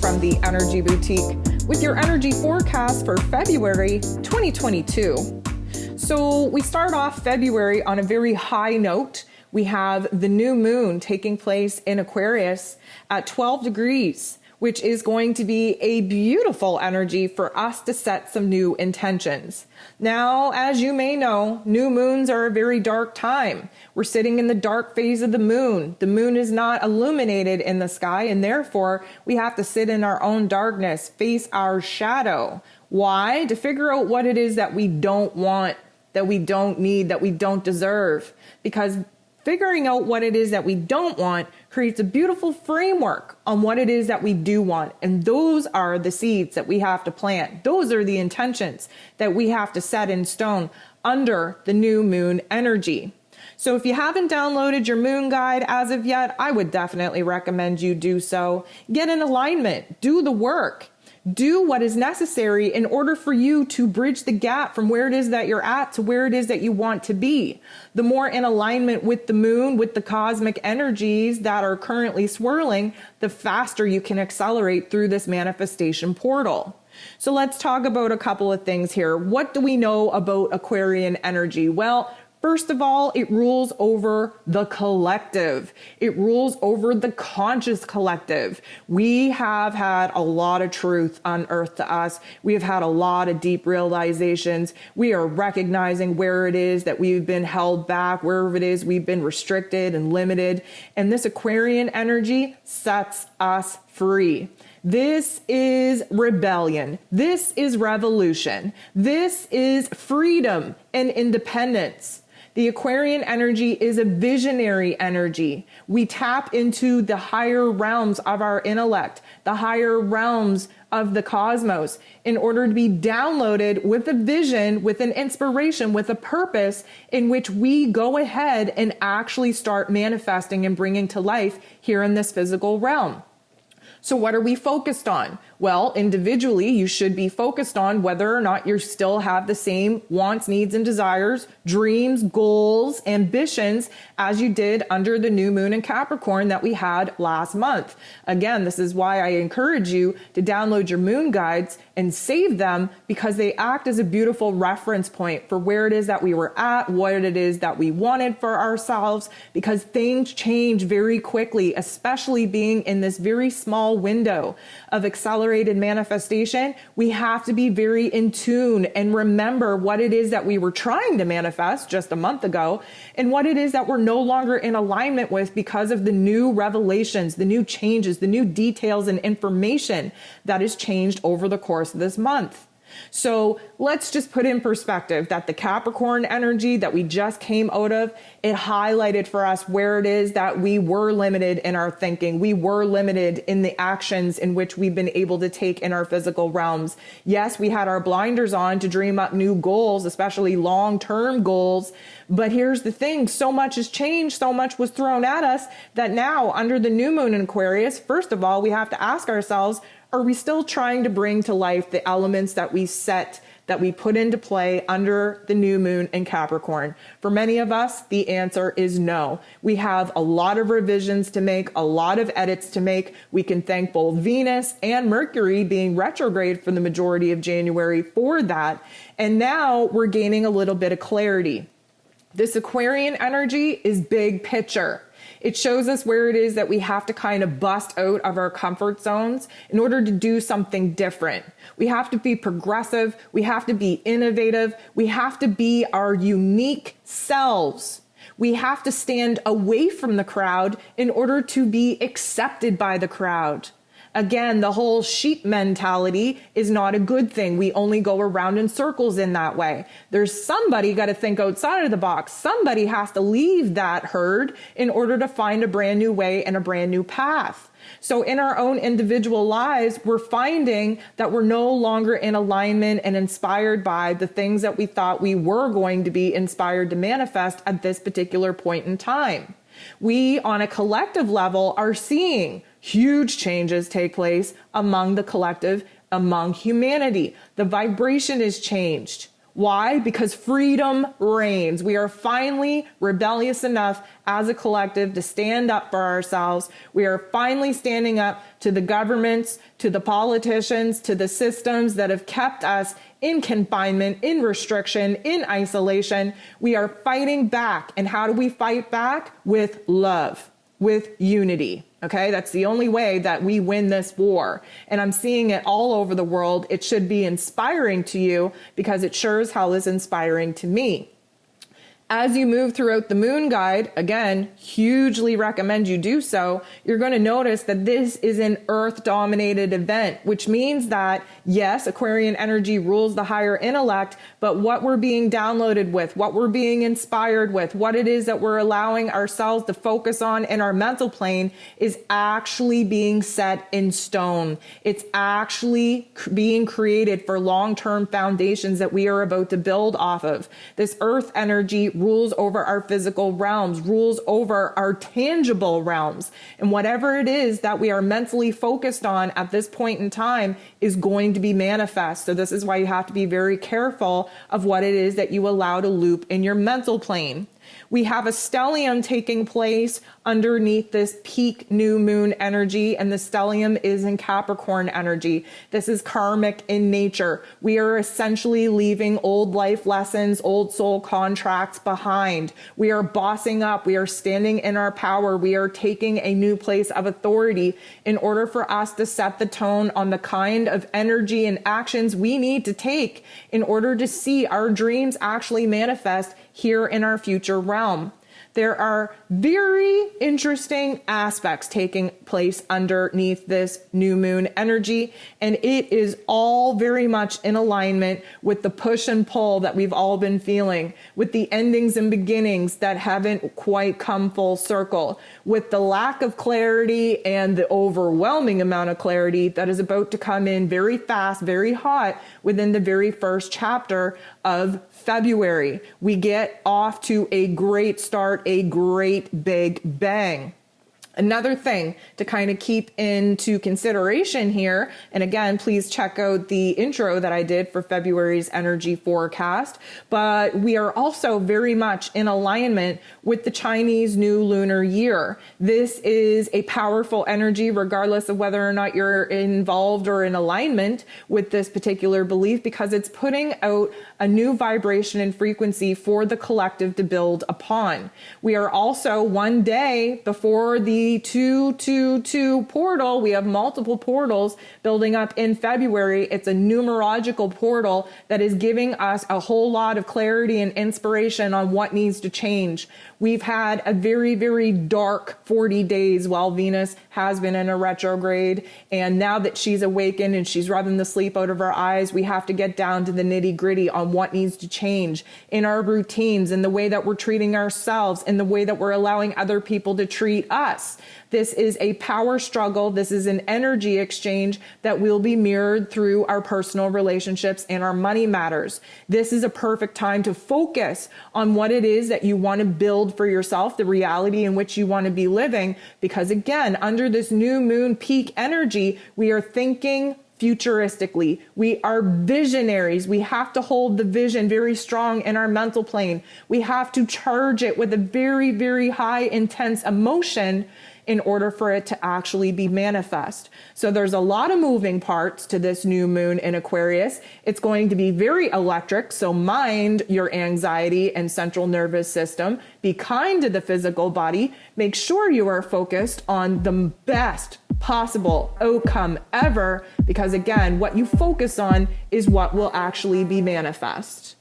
from the Energy Boutique with your energy forecast for February 2022. So we start off February on a very high note. We have the new moon taking place in Aquarius at 12 degrees, which is going to be a beautiful energy for us to set some new intentions. Now, as you may know, new moons are a very dark time. We're sitting in the dark phase of the moon. The moon is not illuminated in the sky, and therefore we have to sit in our own darkness, face our shadow. Why? To figure out what it is that we don't want, that we don't need, that we don't deserve. Because figuring out what it is that we don't want creates a beautiful framework on what it is that we do want. And those are the seeds that we have to plant. Those are the intentions that we have to set in stone under the new moon energy. So if you haven't downloaded your moon guide as of yet, I would definitely recommend you do so. Get in alignment, do the work. Do what is necessary in order for you to bridge the gap from where it is that you're at to where it is that you want to be. The more in alignment with the moon, with the cosmic energies that are currently swirling, the faster you can accelerate through this manifestation portal. So let's talk about a couple of things here. What do we know about Aquarian energy? Well, first of all, it rules over the collective. It rules over the conscious collective. We have had a lot of truth unearthed to us. We have had a lot of deep realizations. We are recognizing where it is that we've been held back, wherever it is we've been restricted and limited. And this Aquarian energy sets us free. This is rebellion. This is revolution. This is freedom and independence. The Aquarian energy is a visionary energy. We tap into the higher realms of our intellect, the higher realms of the cosmos, in order to be downloaded with a vision, with an inspiration, with a purpose in which we go ahead and actually start manifesting and bringing to life here in this physical realm. So what are we focused on? Well, individually, you should be focused on whether or not you still have the same wants, needs, and desires, dreams, goals, ambitions as you did under the new moon in Capricorn that we had last month. Again, this is why I encourage you to download your moon guides and save them, because they act as a beautiful reference point for where it is that we were at, what it is that we wanted for ourselves, because things change very quickly, especially being in this very small window of accelerated manifestation. We have to be very in tune and remember what it is that we were trying to manifest just a month ago and what it is that we're no longer in alignment with because of the new revelations, the new changes, the new details and information that has changed over the course of this month. So let's just put in perspective that the Capricorn energy that we just came out of, it highlighted for us where it is that we were limited in our thinking. We were limited in the actions in which we've been able to take in our physical realms. Yes, we had our blinders on to dream up new goals, especially long-term goals. But here's the thing, so much has changed, so much was thrown at us that now under the new moon in Aquarius, first of all, we have to ask ourselves, are we still trying to bring to life the elements that we set, that we put into play under the new moon in Capricorn? For many of us, the answer is no. We have a lot of revisions to make, a lot of edits to make. We can thank both Venus and Mercury being retrograde for the majority of January for that. And now we're gaining a little bit of clarity. This Aquarian energy is big picture. It shows us where it is that we have to kind of bust out of our comfort zones in order to do something different. We have to be progressive. We have to be innovative. We have to be our unique selves. We have to stand away from the crowd in order to be accepted by the crowd. Again, the whole sheep mentality is not a good thing. We only go around in circles in that way. There's somebody got to think outside of the box. Somebody has to leave that herd in order to find a brand new way and a brand new path. So in our own individual lives, we're finding that we're no longer in alignment and inspired by the things that we thought we were going to be inspired to manifest at this particular point in time. We, on a collective level, are seeing huge changes take place among the collective, among humanity. The vibration is changed. Why? Because freedom reigns. We are finally rebellious enough as a collective to stand up for ourselves. We are finally standing up to the governments, to the politicians, to the systems that have kept us in confinement, in restriction, in isolation. We are fighting back. And how do we fight back? With love, with unity. Okay, that's the only way that we win this war. And I'm seeing it all over the world. It should be inspiring to you because it sure as hell is inspiring to me. As you move throughout the moon guide, again, hugely recommend you do so, you're going to notice that this is an earth-dominated event, which means that, yes, Aquarian energy rules the higher intellect, but what we're being downloaded with, what we're being inspired with, what it is that we're allowing ourselves to focus on in our mental plane is actually being set in stone. It's actually being created for long-term foundations that we are about to build off of. This earth energy rules over our physical realms, rules over our tangible realms. And whatever it is that we are mentally focused on at this point in time is going to be manifest. So this is why you have to be very careful of what it is that you allow to loop in your mental plane. We have a stellium taking place underneath this peak new moon energy, and the stellium is in Capricorn energy. This is karmic in nature. We are essentially leaving old life lessons, old soul contracts behind. We are bossing up. We are standing in our power. We are taking a new place of authority in order for us to set the tone on the kind of energy and actions we need to take in order to see our dreams actually manifest here in our future realm. There are very interesting aspects taking place underneath this new moon energy, and it is all very much in alignment with the push and pull that we've all been feeling, with the endings and beginnings that haven't quite come full circle, with the lack of clarity and the overwhelming amount of clarity that is about to come in very fast, very hot within the very first chapter of February. We get off to a great start, a great big bang. Another thing to kind of keep into consideration here, and again, please check out the intro that I did for February's energy forecast, but we are also very much in alignment with the Chinese New Lunar Year. This is a powerful energy, regardless of whether or not you're involved or in alignment with this particular belief, because it's putting out a new vibration and frequency for the collective to build upon. We are also one day before the 222 portal. We have multiple portals building up in February. It's a numerological portal that is giving us a whole lot of clarity and inspiration on what needs to change. We've had a very, very dark 40 days while Venus has been in a retrograde. And now that she's awakened and she's rubbing the sleep out of our eyes, we have to get down to the nitty gritty on what needs to change in our routines, in the way that we're treating ourselves, in the way that we're allowing other people to treat us. This is a power struggle. This is an energy exchange that will be mirrored through our personal relationships and our money matters. This is a perfect time to focus on what it is that you want to build for yourself, the reality in which you want to be living. Because again, under this new moon peak energy, we are thinking futuristically. We are visionaries. We have to hold the vision very strong in our mental plane. We have to charge it with a very, very high intense emotion in order for it to actually be manifest. So there's a lot of moving parts to this new moon in Aquarius. It's going to be very electric, so mind your anxiety and central nervous system. Be kind to the physical body. Make sure you are focused on the best possible outcome ever, because again, what you focus on is what will actually be manifest.